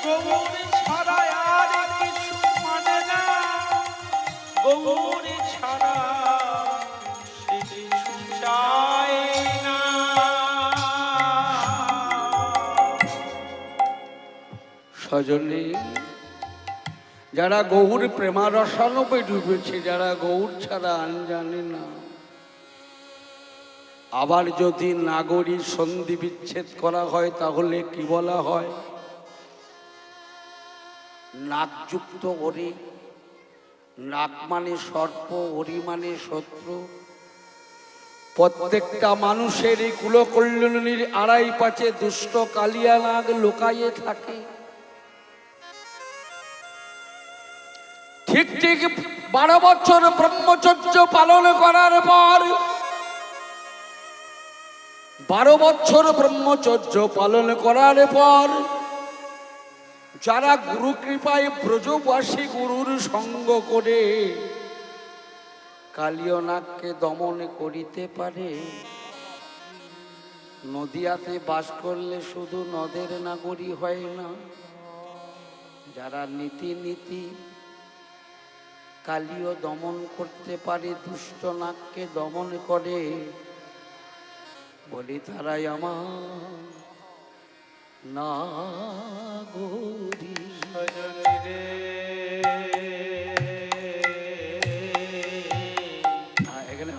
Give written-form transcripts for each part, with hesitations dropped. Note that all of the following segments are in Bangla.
গৌর ছাড়া আর কিছু মানে না, গৌর ছাড়া সে কিছু চায় না। সজনে যারা গৌর প্রেমারসানবে ডুবেছে, যারা গৌর ছাড়া আন জানে না, আবার যদি নাগরী সন্ধি বিচ্ছেদ করা হয় তাহলে কি বলা হয়? নাকযুক্ত হরি, নাক মানে সর্প, হরি মানে শত্রু। প্রত্যেকটা মানুষের এই কুলকল্যাণীর আড়াই পাচে দুষ্ট কালিয়া নাগ লুকাইয়ে থাকে। ঠিক ঠিক 12 বছর ব্রহ্মচর্য পালন করার পর, 12 বছর ব্রহ্মচর্য পালন করার পর যারা গুরু কৃপায় ব্রজবাসী গুরুর সঙ্গ করে কালীয় নাগকে দমন করিতে পারে, নদিয়াতে বাস করলে শুধু নদের নাগরী হয় না, যারা নীতি নীতি কালীয় দমন করতে পারে, দুষ্ট নাগকে দমন করে, বলি তারাই আমার নাগরী। এখানে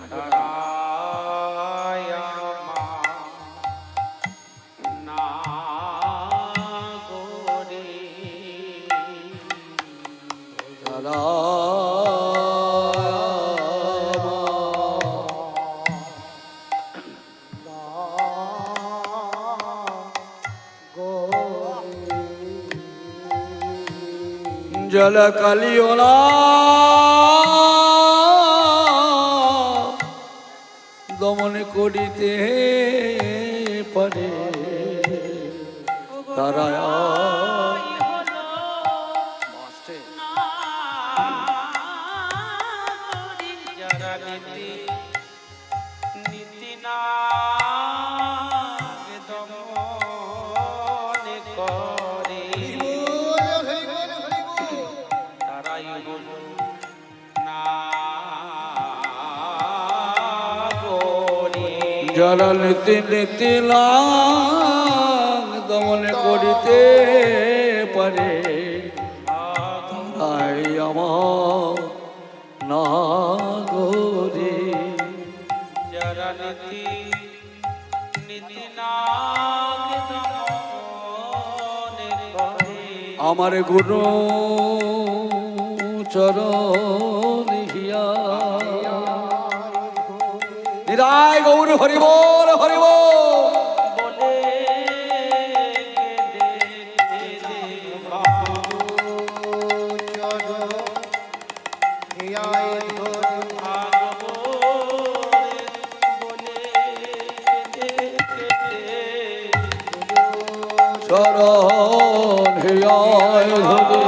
জল কালিও না দমন করিতে পারে, তারা যারা নীতি নীতি দমন করিতে পারে, তাই আমার নাগরী। যারা নীতি নীতি আমার গুরু চরণ হিয়া নিরায় গৌর হরি বল হরি বল। চরণ হিয়ায় ধরে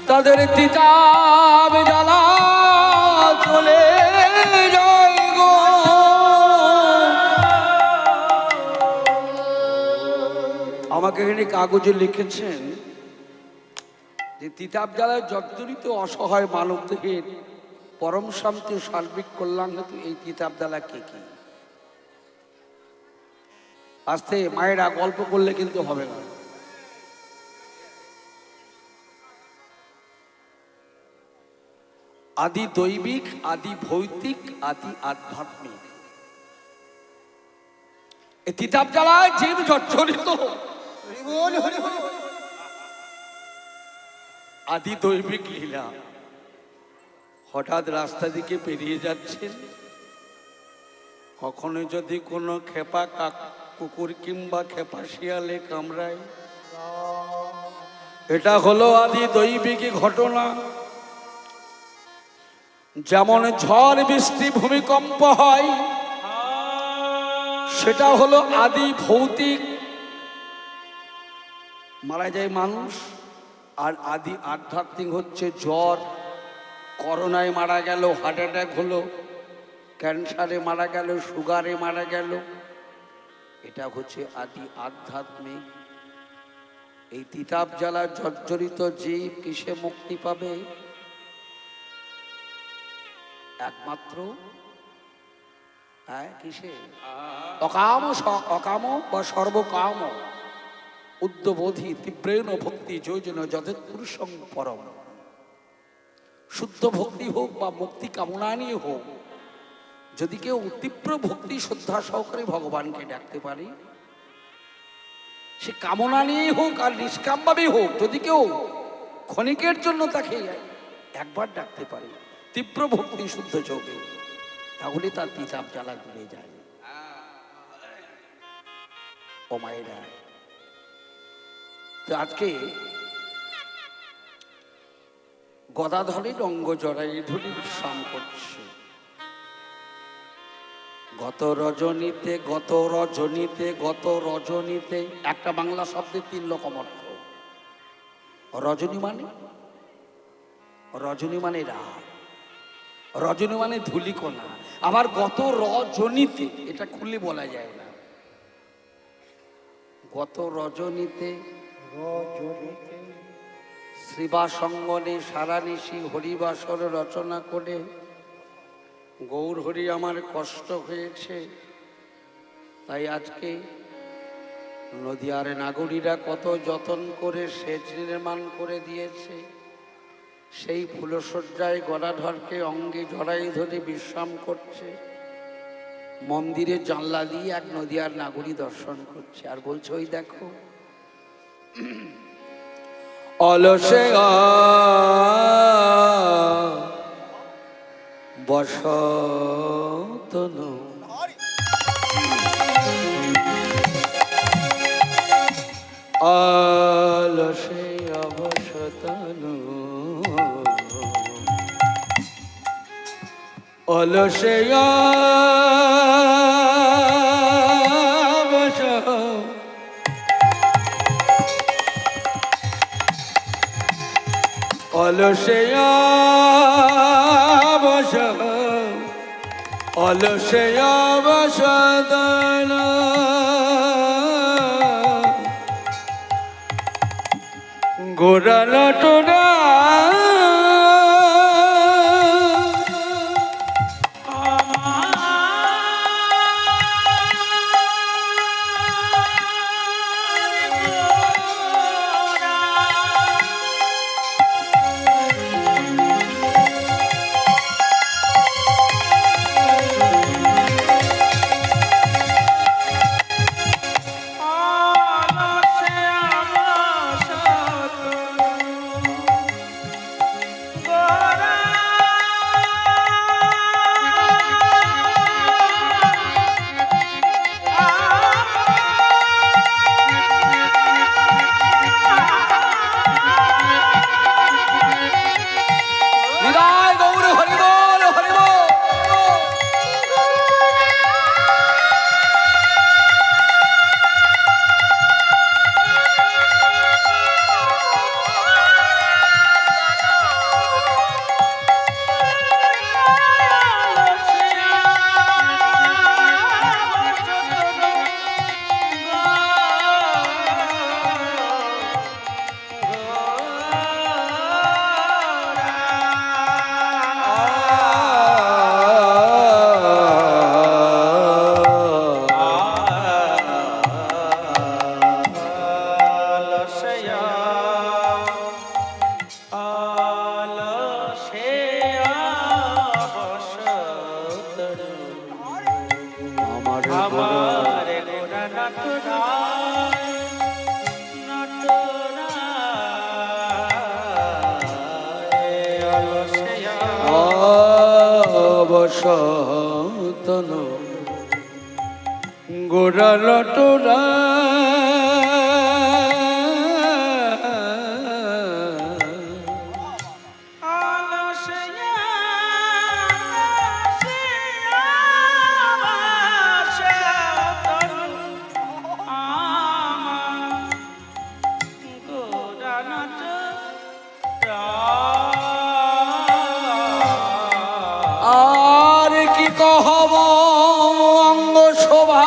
তাদের তিতাব জ্বালা চলে যায় গো। আমাকে এখানে কাগজে লিখেছেন যে তিতাব জ্বালায় জর্জরিত অসহায় মানব দেহের পরম শান্তি সার্বিক কল্যাণ হেতু এই তিতাব জ্বালা কে কি। আস্তে মায়েরা গল্প করলে কিন্তু হবে না। আদি দৈবিক, আদি ভৌতিক, আদি আধ্যাত্মিক। এই তিতাব জ্বালায় জীব জর্জরিত। আদি দৈবিক লীলা। হঠাৎ রাস্তা দিকে পেরিয়ে যাচ্ছেন, কখনো যদি কোনো খেপা কুকুর কিংবা খেপা শিয়ালে কামড়ায়, এটা হলো আদি দৈবিক ঘটনা। যেমন ঝড় বৃষ্টি ভূমিকম্প হয়, সেটা হলো আদি ভৌতিক, মারা যায় মানুষ। আর আদি আধ্যাত্মিক হচ্ছে জ্বর, করোনায় মারা গেল, হার্ট অ্যাটাক হলো, ক্যান্সারে মারা গেল, সুগারে মারা গেল, এটা হচ্ছে আদি আধ্যাত্মিক। এই তিতাব জ্বালা জর্জরিত জীব কিসে মুক্তি পাবে? একমাত্র কিসে? অকাম বা সর্বকাম উদ্যবোধি তীব্রেণ ভক্তি যোজন যথেত পুরুষং পরম। শুদ্ধ ভক্তি হোক বা মুক্তি কামনা নিয়ে হোক, যদি কেউ তীব্র ভক্তি শ্রদ্ধা সহকারে ভগবানকে ডাকতে পারে, সে কামনা নিয়েই হোক আর নিষ্কামভাবেই হোক, যদি কেউ ক্ষণিকের জন্য তাকে একবার ডাকতে পারে তীব্র ভক্তি শুদ্ধ যোগে, তাহলে তার তিতাব জ্বালা দূরে যায়। ও মায়েরা, তো আজকে গদাধরের অঙ্গ জড়াই ধরে বিশ্রাম করছে। গত রজনীতে, গত রজনীতে, গত রজনীতে, একটা বাংলা শব্দের 3 রকম অর্থ। রজনী মানে, রজনী মানে রাত, রজনী মানে ধূলিকণা। আবার গত রজনীতে, এটা খুললে বলা যায় না। গত রজনীতে, রজনীতে শ্রীবাসঙ্গনে সারানিশি হরিবাসর রচনা করে গৌর হরি আমার কষ্ট হয়েছে, তাই আজকে নদিয়ার নাগরীরা কত যতন করে সেচ নির্মাণ করে দিয়েছে। সেই ফুলশয্যায় গদাধরকে অঙ্গে জড়াই ধরে বিশ্রাম করছে। মন্দিরের জানলা দিয়ে এক নদিয়ার নাগরী দর্শন করছে আর বলছে, ওই দেখো অলসে বসতনু, অলসে অবসতনু, অলসে অলসে বস, অলসে অবসদন, গোড়াল টোনা সতন গোড়াল টোরা আর কি কহব অঙ্গ শোভা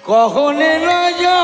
কখনে না যা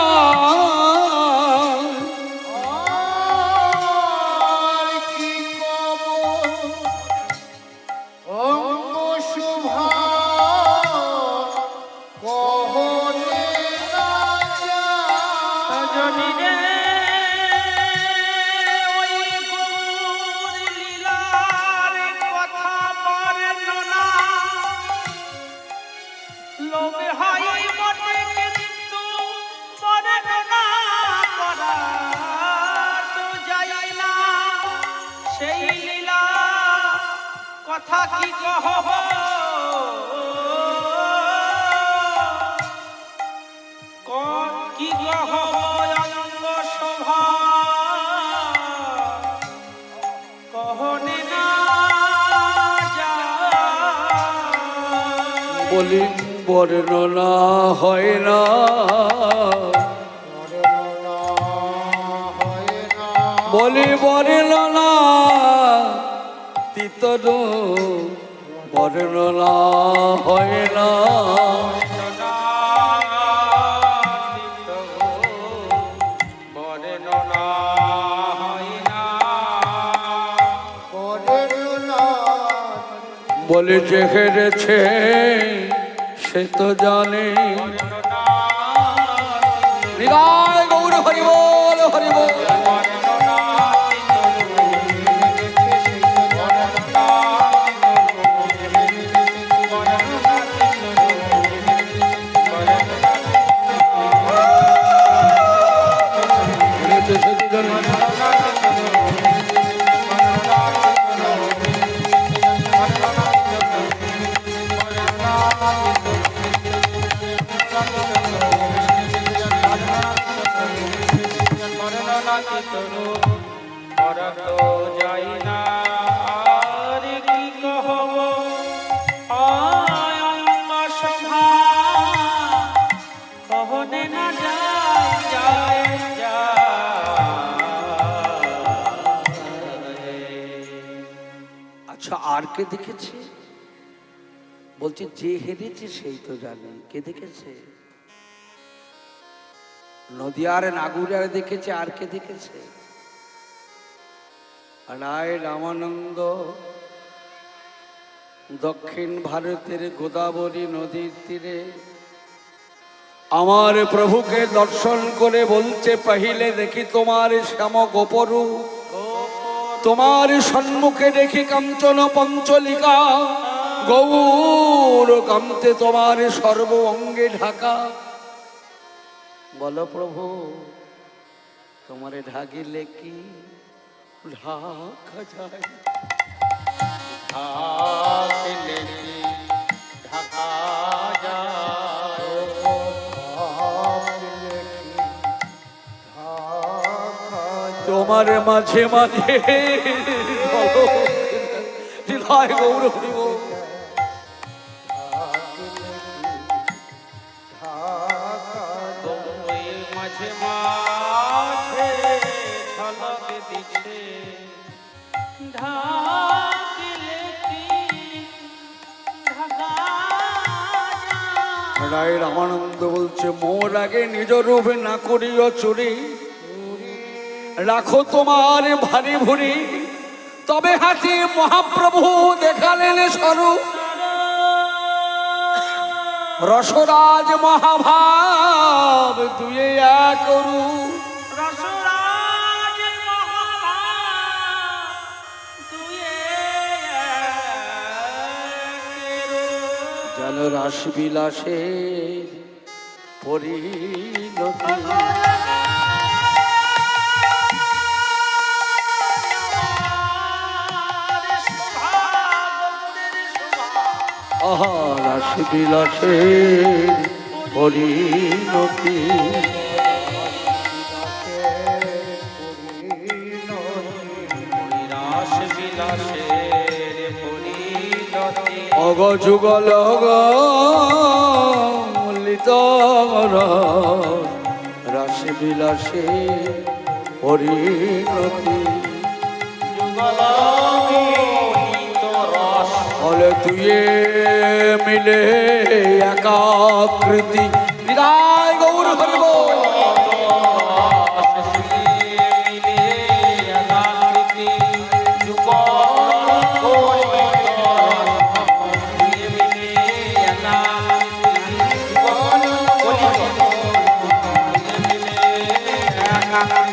কথা কি কহব কি কহব অঙ্গ শোভা কহনে না বলি বর্ণনা হয় না বলি বর্ণনা তিতর বর্ণনা হয় না বলে যে হেরেছে সে তো জানে হৃদয় গৌর হরি বল হরি বল যাই না আর কি কহব সভা কহনে না যায় আচ্ছা আর কে দেখেছে বলছে যে হেরেছে সেই তো জানে কে দেখেছে নদিয়ার নাগুরিয়ার দেখেছে আর কে দেখেছে রায় রামানন্দ দক্ষিণ ভারতের গোদাবরী নদীর তীরে আমার প্রভুকে দর্শন করে বলছে পहिले দেখি তোমার শ্যাম গোপরু তোমার সম্মুখে দেখি কাঞ্চন পঞ্চলিকা গৌর কান্তে তোমার সর্ব অঙ্গে ঢাকা বলো প্রভু তোমারে ঢাকিলে কি ঢাকা যায় ঢাকা যায় তোমার মাঝে মাঝে হৃদয় গৌর হরিব মাঝে মাঝে ঝলক দিছে ঢাকিলে কি ঢাকা রায় রামানন্দ বলছে মোর আগে নিজ রূপে না করিও চুরি রাখো তোমার ভারী ভুরি তবে হাসি মহাপ্রভু দেখালেন স্বরূপ রসরাজ মহাভাব দুয়ে এক করু রসরাজ যেন রাসবিলাসের পরিণতি বিলাসের পরিণতি। রাস বিলাসের পরিণতি। অগ যুগল লিত রাস বিলাসের পরিণতি। ফলে তুয়ে মিলে একাকৃতি। নিরায় গৌর হরিব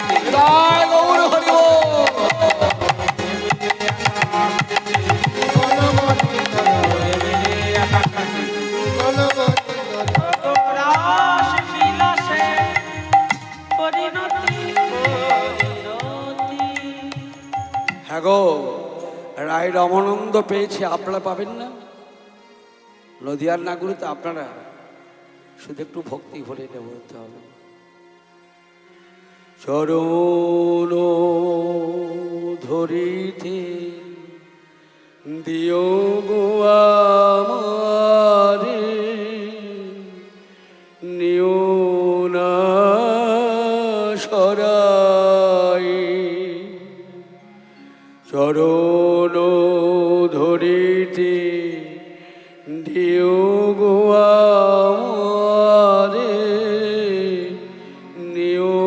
নিরায় গৌর হরিব। রাস বিলাসের পরিণতি পরিণতি। হ্যাঁ গো, রায় রমানন্দ পেয়েছে, আপনারা পাবেন না? নদিয়ার নাগরিক আপনারা শুধু একটু ভক্তি ভরে এটা বলতে হবে। চরণ ধরিতে দিও গো আমারে, নিও না সরাই। চরণ ধরিতে দিও গো আমারে, নিও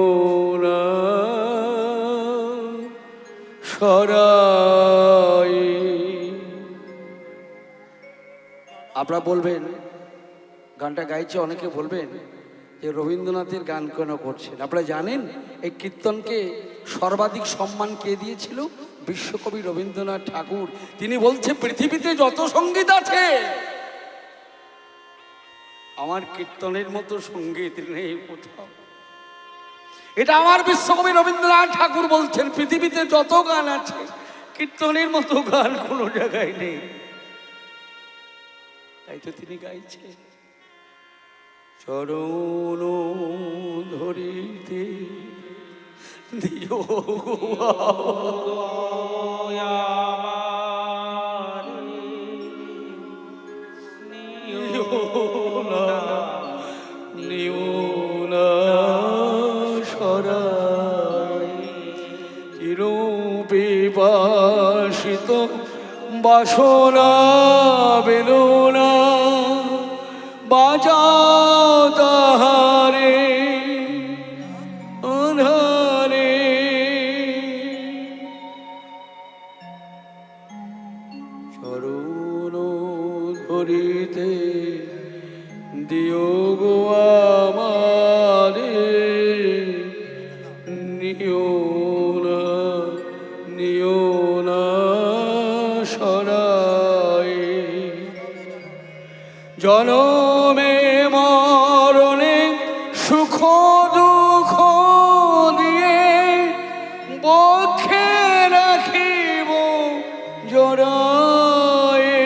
না সরাই। আপনারা বলবেন, গানটা গাইছে অনেকে বলবেন যে রবীন্দ্রনাথের গান কেন করছেন। আপনারা জানেন এই কীর্তনকে সর্বাধিক সম্মান কে দিয়েছিল? বিশ্বকবি রবীন্দ্রনাথ ঠাকুর। তিনি বলছে, পৃথিবীতে যত সঙ্গীত আছে আমার কীর্তনের মতো সঙ্গীত নেই কোথাও। এটা আমার বিশ্বকবি রবীন্দ্রনাথ ঠাকুর বলছেন, পৃথিবীতে যত গান আছে কীর্তনের মতো গান কোনো জায়গায় নেই। তাই তো তিনি গাইছে, চরণ ধরিতে দিও নিও না সরাই। চিরবিবাসিত বাসনা বেদনা বাজাও তাহারে আধারে। চরণ ধরিতে দিও গো আমারে, নিও না সরাই। জনমে মরণে সুখ দুঃখ দিয়ে বক্ষে রাখিব জড়ায়ে।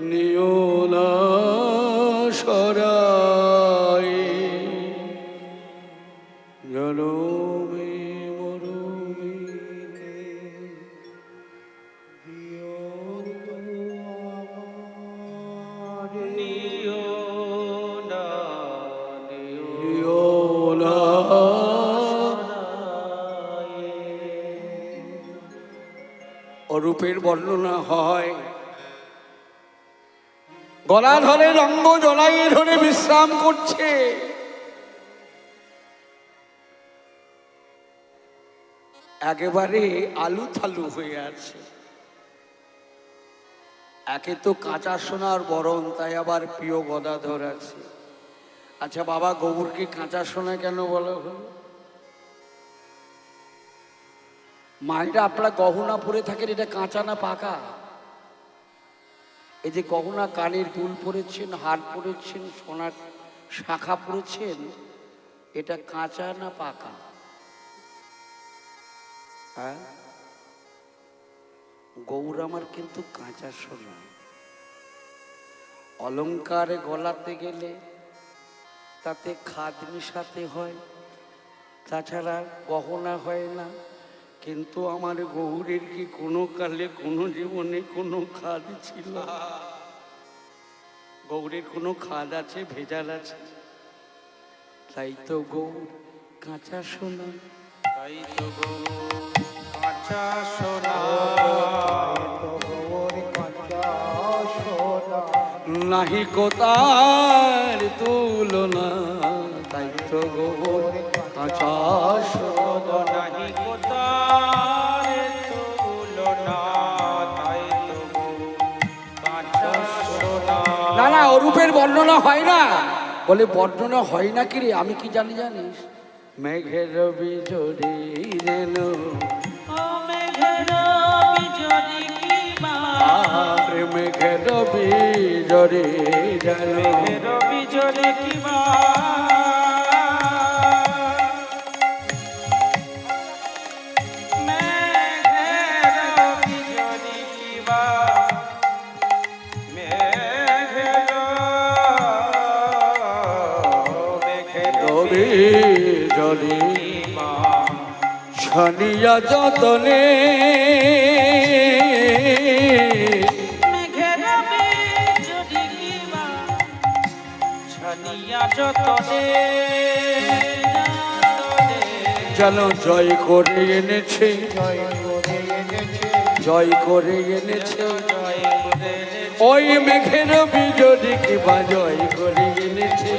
নিও না সরাই। জনমে মরণে অরূপের বর্ণনা হয়, গলা ধরে রঙ্গ জলাই ধরে বিশ্রাম করছে। একেবারে আলু থালু হয়ে আছে। একে তো কাঁচা সোনার বরণ, তাই আবার প্রিয় গদাধর আছে। আচ্ছা বাবা, গৌরকে কাঁচা সোনা কেন বলা হলো? মায়েরা আপনারা গহনা পরে থাকেন, এটা কাঁচা না পাকা? এই যে গহনা, কানের দুল পরেছেন, হার পরেছেন, সোনার শাখা পরেছেন, এটা কাঁচা না পাকা? হ্যাঁ, গৌর আমার কিন্তু কাঁচা সোনা। অলংকার গলাতে গেলে তাতে খাদ মিশাতে হয়, তাছাড়া গহনা হয় না। কিন্তু আমার গৌরের কি কোনো কালে কোনো জীবনে কোনো খাদ ছিল? গৌরের কোনো খাদ আছে, ভেজাল আছে? তাই তো গৌর কাঁচা সোনা। তাই তো গো কাঁচা সোনা, নাহি কোতার তুলনা। তাই তো গৌর কাঁচা সোনা। নাহি কোতার তুলনা, তাই তো গো কাঁচা সোনা। না না, অরূপের বর্ণনা হয় না। বলে বর্ণনা হয় না কি রে? আমি কি জানি জানিস? মেঘের বিজরে যেন আর মেঘের বিজরে যেন বিজরে কিবা বিজরে ছানিয়া যতনে যেন জয় করে এনেছে, জয় করে এনেছে ওই মেঘের বিজরি কিবা জয় করে এনেছে।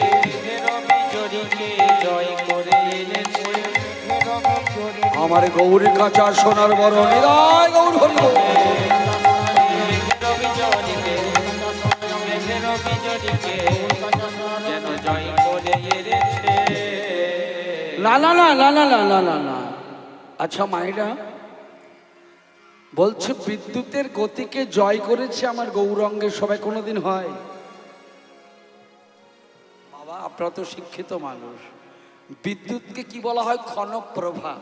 আমার গৌরী কাঁচা সোনার বড় নিরায় গৌর হরি বল। না না না না না না না না না। আচ্ছা মায়েরা বলছে বিদ্যুতের গতিকে জয় করেছে আমার গৌরাঙ্গের সবাই কোনোদিন হয়? বাবা আপনারা তো শিক্ষিত মানুষ। বিদ্যুৎকে কি বলা হয়? ক্ষণক প্রভা।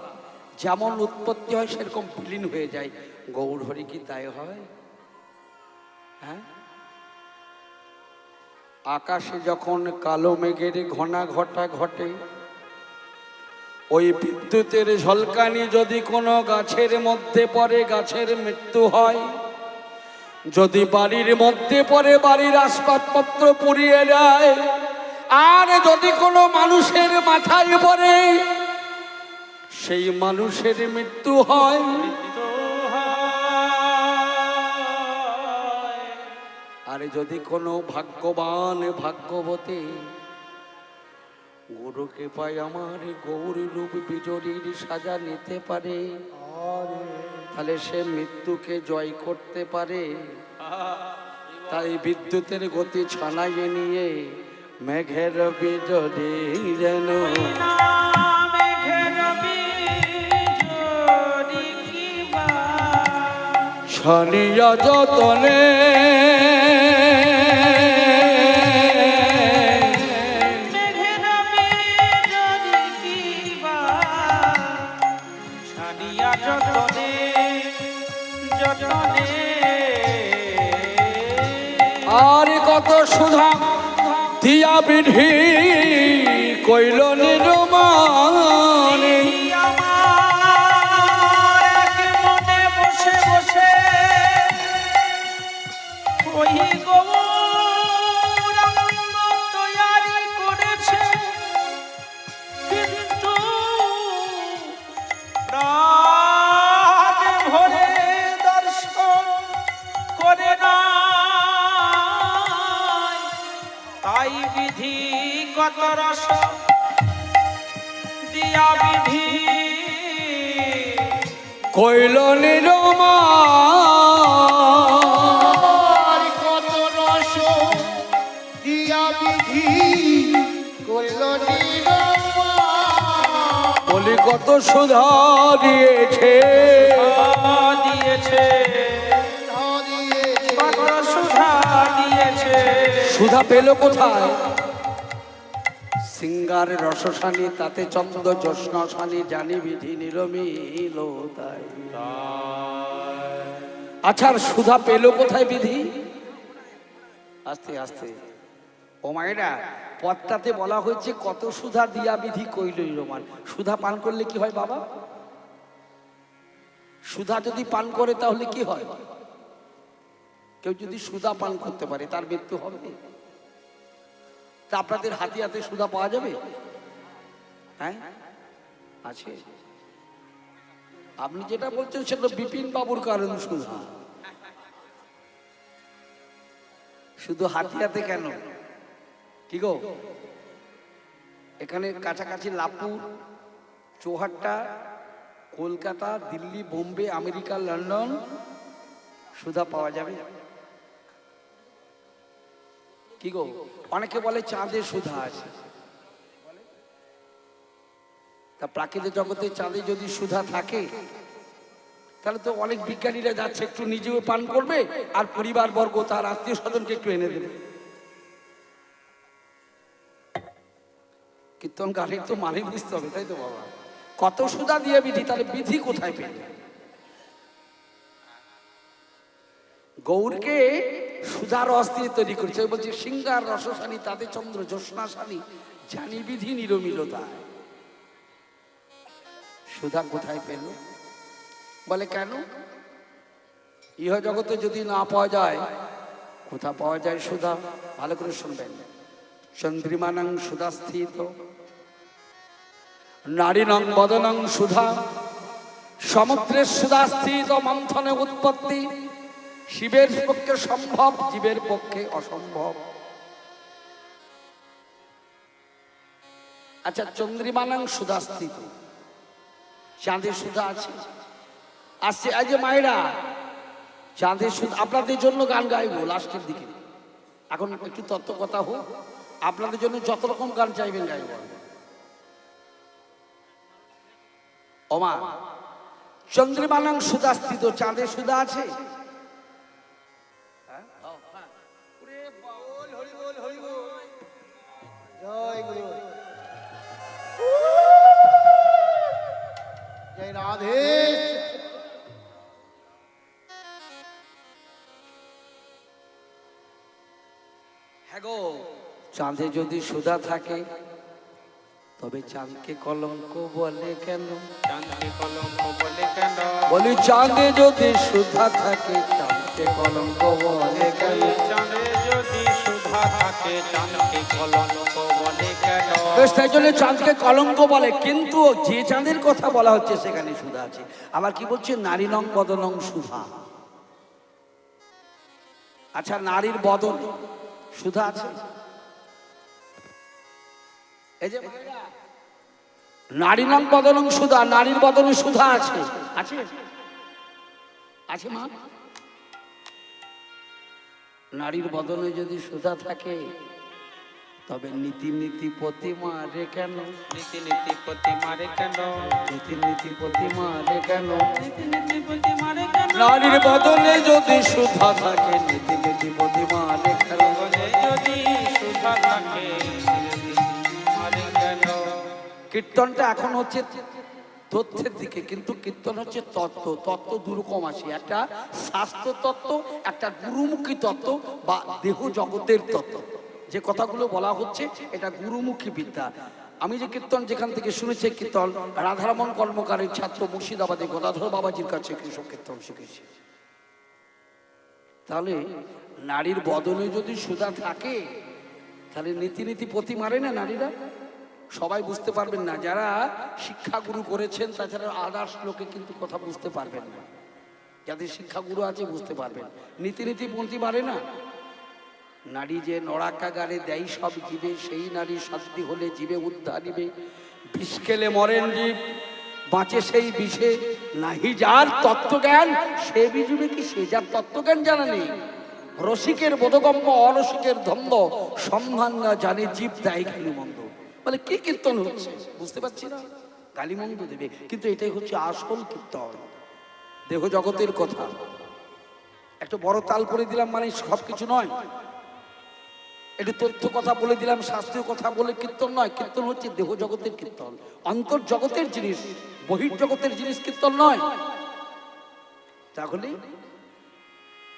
যেমন উৎপত্তি হয় সেরকম বিলীন হয়ে যায়। গৌর হরি কি তাই হয়? হ্যাঁ, আকাশে যখন কালো মেঘের ঘনা ঘটা ঘটে, ওই বিদ্যুতের ঝলকানি যদি কোনো গাছের মধ্যে পড়ে গাছের মৃত্যু হয়, যদি বাড়ির মধ্যে পড়ে বাড়ির আসবাবপত্র পুড়িয়ে যায়, আর যদি কোনো মানুষের মাথায় পড়ে সেই মানুষের মৃত্যু হয়। আর যদি কোনো ভাগ্যবান ভাগ্যবতী গুরুকে পায় আমার গৌর রূপ বিজরীর সাজা নিতে পারে, তাহলে সে মৃত্যুকে জয় করতে পারে। তাই বিদ্যুতের গতি ছানাইয়ে নিয়ে মেঘের বিজরি যেন ছানিয়া যতনে আর কত সুধা দিয়া বিধি কইল নিরমান। বসে বসে ওই গৌরাঙ্গ তৈয়ারি করেছে, কিন্তু রাত ভরে দর্শন করে না। তাই বিধি কত রস দিয়া বিধি কইল নিরমান। কত রস দিয়া বিধি কইল নিরমান। বলি কত সুধা দিয়েছে, দিয়েছে কত সুধা দিয়েছে। সুধা পেল কোথায়? সিঙ্গার রসসানি তাতে চন্দ্র জ্যোৎস্নাসানি জানি বিধি নিরমিল তাই। আচ্ছা, আর সুধা পেল কোথায় বিধি? আস্তে আস্তে ও মায়েরা, পদটাতে বলা হয়েছে কত সুধা দিয়া বিধি কইলই রোমান। সুধা পান করলে কি হয় বাবা? সুধা যদি পান করে তাহলে কি হয়? কেউ যদি সুধা পান করতে পারে তার মৃত্যু হবে? তা আপনাদের হাতে হাতে সুধা পাওয়া যাবে? হ্যাঁ আছে। আপনি যেটা বলছেন সেটা বিপিন বাবুর কারণ সুধা। শুধু হাতে হাতে কেন? কি গো, এখানে কাছাকাছি লাভপুর, চৌহাট্টা, কলকাতা, দিল্লি, বোম্বে, আমেরিকা, লন্ডন সুধা পাওয়া যাবে? কি গো, অনেকে বলে চাঁদে সুধা আছে। তা প্রাকৃতিক জগতে চাঁদে যদি সুধা থাকে তাহলে তো অনেক বিজ্ঞানীরা যাচ্ছে একটু নিজেও পান করবে আর পরিবার বর্গ তার আত্মীয় স্বজনকে একটু এনে দেবে। কীর্তন গানের তো মানে বুঝতে হবে, তাই তো বাবা? কত সুধা দিয়ে বিধি, তাহলে বিধি কোথায় পেল? গৌরকে সুধার অস্থির তৈরি করেছে। বলছে সিংহার রসসানি তাতে চন্দ্র জ্যোৎস্নাসানি জানি বিধি নিরমিলতা। সুধা কোথায় পেল? বলে কেন? ইহ জগতে যদি না পাওয়া যায়, কোথা পাওয়া যায় সুধা? ভালো করে শুনবেন। চন্দ্রিমানং সুধা স্থিত নারীনং বদনং সুধা সমুদ্রের সুধা স্থিত মন্থনে উৎপত্তি। শিবের পক্ষে সম্ভব, জীবের পক্ষে অসম্ভব। আচ্ছা, চন্দ্রিমানং সুধা স্থিত, চাঁদে সুধা আছে? আসছে আজ মায়েরা, চাঁদের সুধা। আপনাদের জন্য গান গাইবো লাস্টের দিকে, এখন একটু তত্ত্ব কথা হোক। আপনাদের জন্য যত রকম গান চাইবেন গাইব। ওমা, চন্দ্রিমানং সুধা স্থিত, চাঁদে সুধা আছে? জয় গুরু, জয় রাধে। হ্যাঁ গো, চাঁদে যদি সুধা থাকে তবে চাঁদকে কলঙ্ক বলে কেন? চাঁদকে কলঙ্ক বলে কেন? বলি চাঁদে যদি সুধা থাকে চাঁদকে কলঙ্ক বলে কেন? চাঁদে যদি সুধা থাকে চাঁদকে কলঙ্ক বলে কেন? বেশ, তাই জন্য চাঁদকে কলঙ্ক বলে। কিন্তু যে চাঁদের কথা বলা হচ্ছে সেখানে সুধা আছে। আবার কি বলছে? নারীনং বদনং সুধা। আচ্ছা, নারীর বদনে সুধা আছে? এই যে নারীনং বদনং সুধা, নারীর বদনে সুধা আছে? আছে আছে মা? নারীর বদনে যদি সুধা থাকে তবে নীতি নীতি প্রতিমা রে কেন? নীতি নীতি প্রতিমা রে কেন? নীতি নীতি প্রতিমা রে কেন? নীতি নীতি প্রতিমা রে কেন? নারীর বদনে যদি সুধা থাকে নীতি নীতি প্রতিমা রে কেন? বলে যদি সুধা থাকে মারে কেন? কীর্তনটা এখন হচ্ছে তথ্যের দিকে, কিন্তু কীর্তন হচ্ছে তত্ত্ব। তত্ত্ব দুরকম আছে, একটা শাস্ত্র তত্ত্ব, একটা গুরুমুখী তত্ত্ব বা দেহ জগতের তত্ত্ব। যে কথাগুলো বলা হচ্ছে এটা গুরুমুখী বিদ্যা। আমি যে কীর্তন যেখান থেকে শুনেছি, কীর্তন রাধারমণ কর্মকারের ছাত্র মুর্শিদাবাদে গদাধর বাবাজির কাছে কৃষক কীর্তন শিখেছি। তাহলে নারীর বদনে যদি সুধা থাকে তাহলে নীতি নীতি প্রতি মারে না নারীরা? সবাই বুঝতে পারবেন না, যারা শিক্ষাগুরু করেছেন তাছাড়া আদার্স লোকে কিন্তু কথা বুঝতে পারবেন না। যাদের শিক্ষাগুরু আছে বুঝতে পারবেন। নীতি নীতি পন্থী মারে না। নারী যে নড়াকাগারে দেয় সব জীবে, সেই নারী শান্তি হলে জীবে উদ্ধার নিবে। বিষ খেলে মরেন জীব, বাঁচে সেই বিষে। নাহি যার তত্ত্বজ্ঞান সে বিজুবে কি? সে যার তত্ত্বজ্ঞান জানা নেই। রসিকের বোধগম্য অরসিকের ধন্দ, সম্মান না জানে জীব দেয় গালি মন্দ। বলে কি কীর্তন হচ্ছে বুঝতে পারছি না, গালি মন্দ দেবে। কিন্তু এটাই হচ্ছে আসল কীর্তন, দেহ জগতের কথা। একটু বড় তাল করে দিলাম মানে সব কিছু নয়, একটু তথ্য কথা বলে দিলাম, শাস্ত্রীয় কথা বলে কীর্তন নয়। কীর্তন হচ্ছে দেহ জগতের কীর্তন, অন্তর জগতের জিনিস, বহির্জগতের জিনিস কীর্তন নয়। তাহলে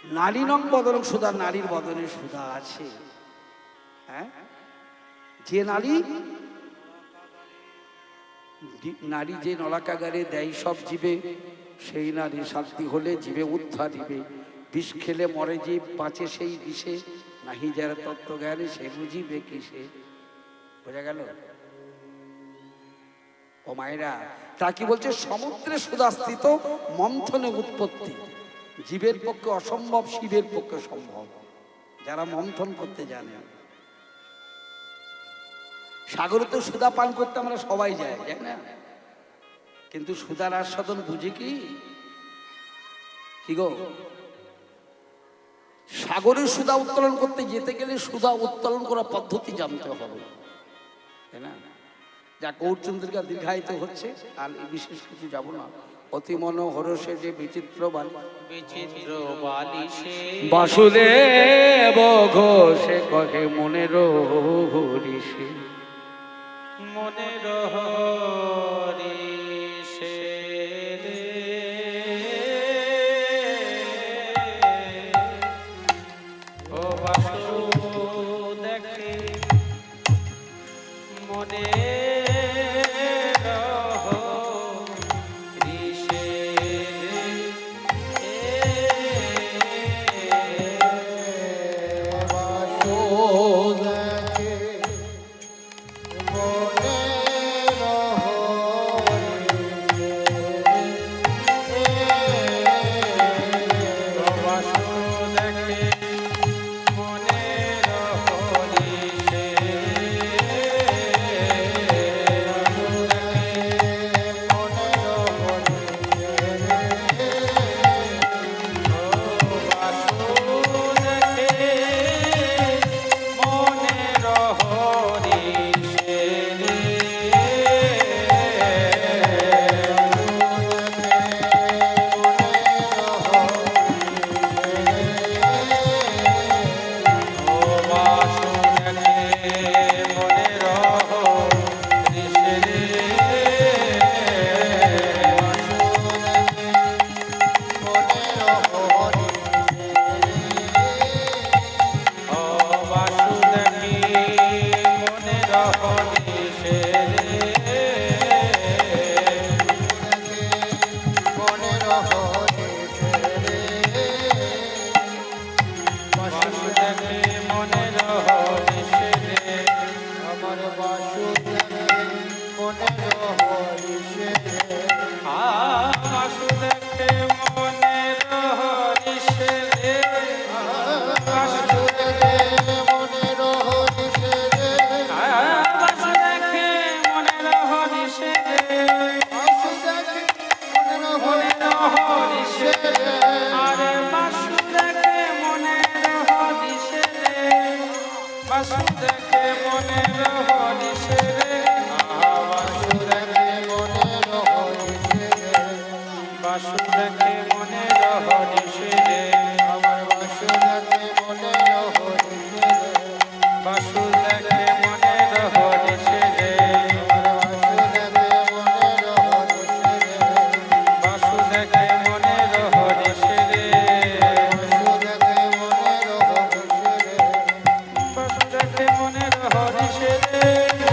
নারী নং বদন সুধা, নারীর বদনে সুধা আছে। হ্যাঁ, যে নারী নারী যে নলাকাগারে দেয় সব জীবে, সেই নারী শান্তি হলে জীবে উদ্ধার দিবে। বিষ খেলে মরে জীব, বাঁচে সেই বিষে, নাহি যারা তত্ত্ব জ্ঞানে সে বুঝিবে কিসে। বোঝা গেল? ও মায়েরা, তা কি বলছে? সমুদ্রে সুধাস্থিত, মন্থনে উৎপত্তি। জীবের পক্ষে অসম্ভব, শিবের পক্ষে সম্ভব, যারা মন্থন করতে জানে। সাগরে তো সুধা পান করতে আমরা সবাই যাই, যাই না? কিন্তু সুধার আস্বাদন বুঝে কি? কি গো, সাগরে সুধা উত্তোলন করতে যেতে গেলে সুধা উত্তোলন করার পদ্ধতি জানতে হবে, তাই না? যা গৌরচন্দ্রিকা দীর্ঘায়িত হচ্ছে, আর এই বিশেষ কিছু যাব না। অতি মনোহর সে যে বিচিত্র বিচিত্র বালিশে বাসুদেব ঘোষে কহে মনের হরিষে, মনের হরিষে রে। ও বাসু দেখে মনের হরিষে মনের হরিষে রে।